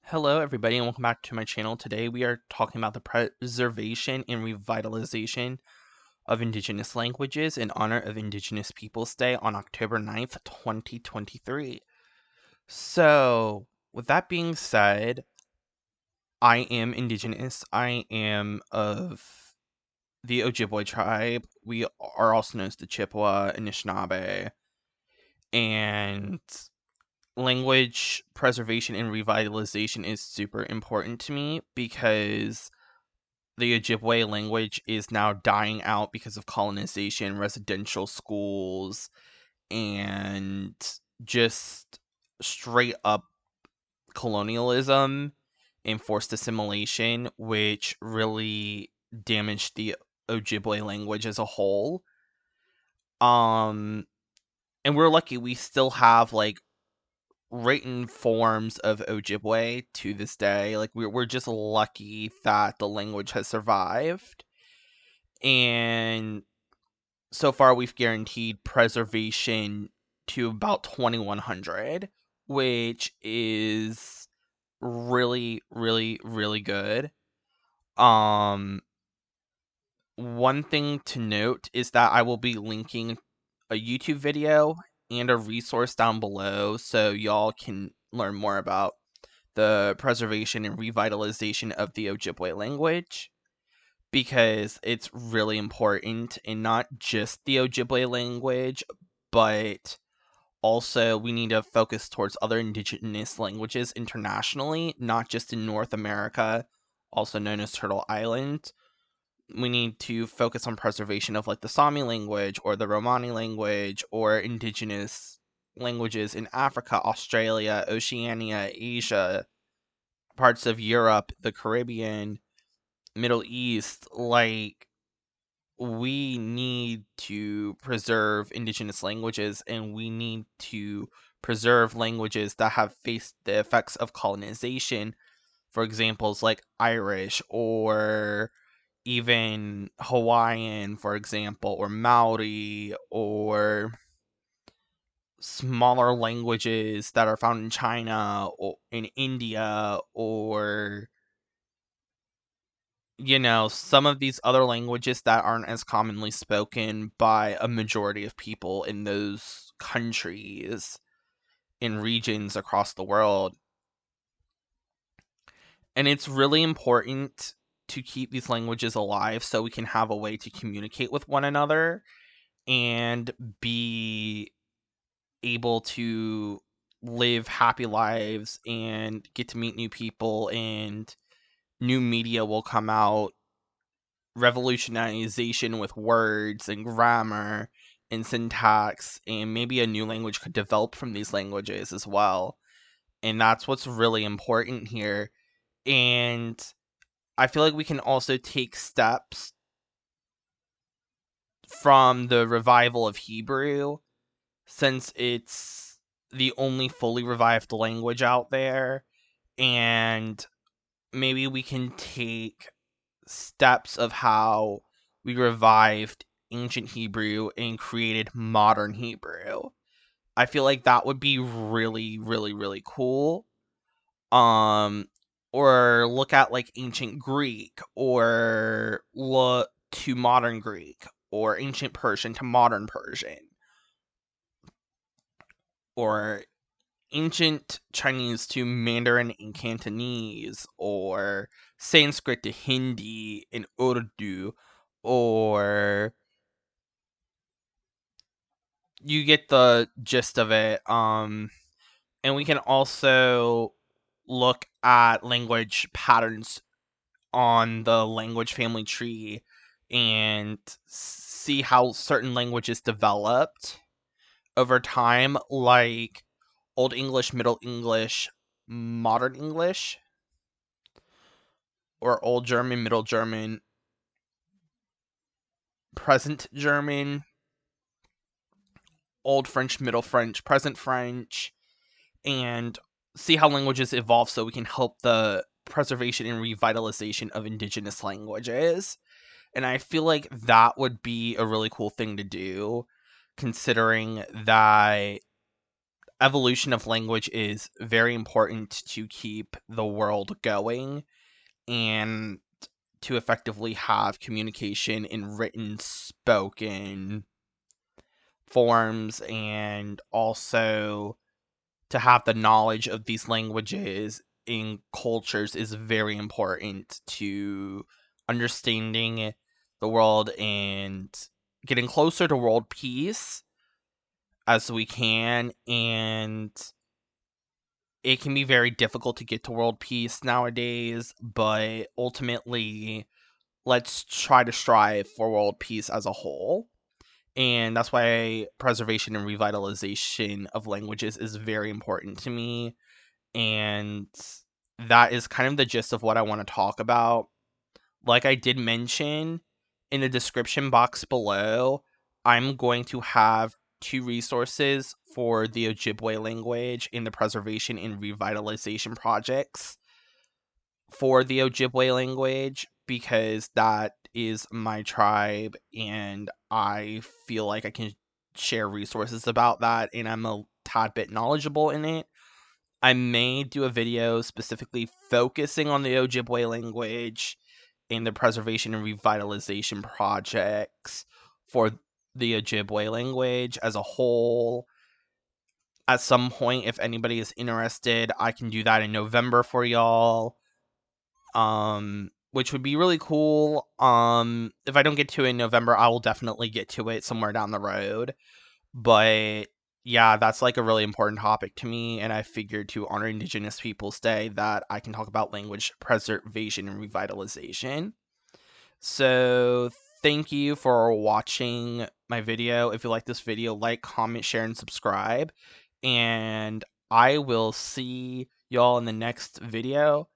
Hello, everybody, and welcome back to my channel. Today, we are talking about the preservation and revitalization of Indigenous languages in honor of Indigenous Peoples Day on October 9th, 2023. So, with that being said, I am Indigenous. I am of the Ojibwe tribe. We are also known as the Chippewa, Anishinaabe, and language preservation and revitalization is super important to me because the Ojibwe language is now dying out because of colonization, residential schools, and just straight up colonialism and forced assimilation, which really damaged the Ojibwe language as a whole. Um, and we're lucky we still have like written forms of Ojibwe to this day. Like we're just lucky that the language has survived. And so far we've guaranteed preservation to about 2100, which is really good. Um One thing to note is that I will be linking a YouTube video and a resource down below so y'all can learn more about the preservation and revitalization of the Ojibwe language, because it's really important, and not just the Ojibwe language, but also we need to focus towards other indigenous languages internationally, not just in North America, also known as Turtle Island. We need to focus on preservation of like the Sami language or the Romani language or indigenous languages in Africa, Australia, Oceania, Asia, parts of Europe, the Caribbean, Middle East. Like, we need to preserve indigenous languages, and we need to preserve languages that have faced the effects of colonization. For examples like Irish or even Hawaiian, for example, or Maori, or smaller languages that are found in China or in India, or some of these other languages that aren't as commonly spoken by a majority of people in those countries, in regions across the world. And it's really important to keep these languages alive so we can have a way to communicate with one another and be able to live happy lives and get to meet new people, and new media will come out, revolutionization with words and grammar and syntax, and maybe a new language could develop from these languages as well. And that's what's really important here. And I feel like we can also take steps from the revival of Hebrew, since it's the only fully revived language out there, and maybe we can take steps of how we revived ancient Hebrew and created modern Hebrew. I feel like that would be really cool. Um or look at like ancient Greek, or look to modern Greek, or ancient Persian to modern Persian, or ancient Chinese to Mandarin and Cantonese, or Sanskrit to Hindi and Urdu, or you get the gist of it. And we can also look at language patterns on the language family tree and see how certain languages developed over time, like Old English, Middle English, Modern English, or Old German, Middle German, Present German, Old French, Middle French, Present French, and see how languages evolve so we can help the preservation and revitalization of indigenous languages. And I feel like that would be a really cool thing to do, considering that evolution of language is very important to keep the world going and to effectively have communication in written, spoken forms, and also to have the knowledge of these languages in cultures is very important to understanding the world and getting closer to world peace as we can. And it can be very difficult to get to world peace nowadays, but ultimately, let's try to strive for world peace as a whole. And that's why preservation and revitalization of languages is very important to me. And that is kind of the gist of what I want to talk about. Like I did mention in the description box below, I'm going to have two resources for the Ojibwe language in the preservation and revitalization projects for the Ojibwe language, because that is my tribe and I feel like I can share resources about that and I'm a tad bit knowledgeable in it. I may do a video specifically focusing on the Ojibwe language and the preservation and revitalization projects for the Ojibwe language as a whole. At some point, if anybody is interested, I can do that in November for y'all. Which would be really cool. If I don't get to it in November, I will definitely get to it somewhere down the road. But yeah, that's like a really important topic to me, and I figured to honor Indigenous Peoples Day that I can talk about language preservation and revitalization. So thank you for watching my video. If you like this video, like, comment, share, and subscribe. And I will see y'all in the next video.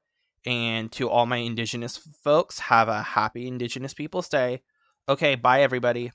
And to all my Indigenous folks, have a happy Indigenous Peoples Day. Okay, bye everybody.